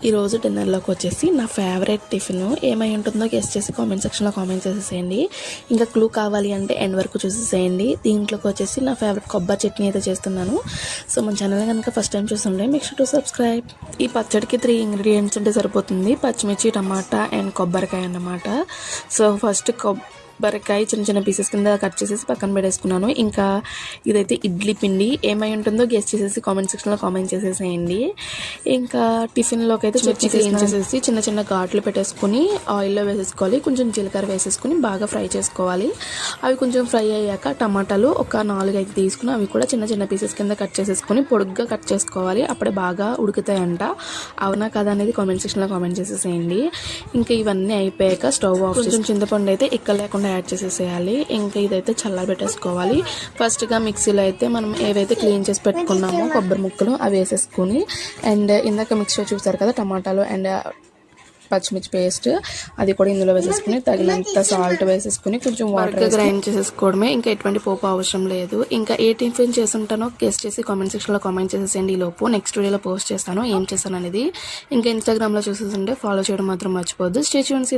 ఈరోజు డిన్నర్లోకి వచ్చేసి నా ఫేవరెట్ టిఫిన్ ఏమై ఉంటుందో గెస్ట్ చేసి కామెంట్ సెక్షన్లో కామెంట్ చేసేసేయండి. ఇంకా క్లూ కావాలి అంటే ఎండ్ వరకు చూసేసేయండి. దీంట్లోకి వచ్చేసి నా ఫేవరెట్ కొబ్బరి చట్నీ అయితే చేస్తున్నాను. సో మన ఛానల్ కనుక ఫస్ట్ టైం చూస్తుంటే మేక్ షూర్ టు సబ్స్క్రైబ్. ఈ పచ్చడికి 3 ఇంగ్రీడియంట్స్ ఉంటే సరిపోతుంది. పచ్చిమిర్చి, టమాటా అండ్ కొబ్బరికాయ అన్నమాట. సో ఫస్ట్ కొబ్బరికాయ చిన్న చిన్న పీసెస్ కింద కట్ చేసేసి పక్కన పెట్టేసుకున్నాను. ఇంకా ఇదైతే ఇడ్లీ పిండి ఏమై ఉంటుందో గెస్ట్ చేసేసి కామెంట్ సెక్షన్లో కామెంట్ చేసేసేయండి. ఇంకా టిఫిన్లోకి అయితే చట్నీ క్లీన్ చేసేసి చిన్న చిన్న ఘాట్లు పెట్టేసుకుని ఆయిల్లో వేసేసుకోవాలి. కొంచెం జీలకర్ర వేసేసుకుని బాగా ఫ్రై చేసుకోవాలి. అవి కొంచెం ఫ్రై అయ్యాక టమాటాలు ఒక 4 అయితే తీసుకుని అవి కూడా చిన్న చిన్న పీసెస్ కింద కట్ చేసేసుకుని పొడుగ్గా కట్ చేసుకోవాలి. అప్పుడే బాగా ఉడుకుతాయంట. అవునా కదా అనేది కామెంట్ సెక్షన్లో కామెంట్ చేసేసేయండి. ఇంకా ఇవన్నీ అయిపోయాక స్టవ్ ఆఫ్ చేసి చింతపండు అయితే లేకుండా యాడ్ చేసేసేయాలి. ఇంకా ఇదైతే చల్లారబెట్టేసుకోవాలి. ఫస్ట్గా మిక్సీలో అయితే మనం ఏవైతే క్లీన్ చేసి పెట్టుకున్నామో కొబ్బరి ముక్కలు అవి వేసేసుకుని అండ్ ఇందాక మిక్సీలో చూసారు కదా టమాటాలు అండ్ పచ్చిమిర్చి పేస్ట్ అది కూడా ఇందులో వేసేసుకుని తగినంత సాల్ట్ వేసేసుకుని కొంచెం వాటర్ గ్రైండ్ చేసేసుకోవడమే. ఇంకా ఎటువంటి పోపు అవసరం లేదు. ఇంకా ఏ టిఫిన్ చేసుంటానో గెస్ట్ చేసి కామెంట్ సెక్షన్లో కామెంట్ చేసేసేయండి. ఈ లోపు నెక్స్ట్ వీడియోలో పోస్ట్ చేస్తాను ఏం చేస్తాను అనేది. ఇంకా ఇన్స్టాగ్రామ్లో చూసేస్తుంటే ఫాలో చేయడం మాత్రం మర్చిపోవద్దు. Stay tuned.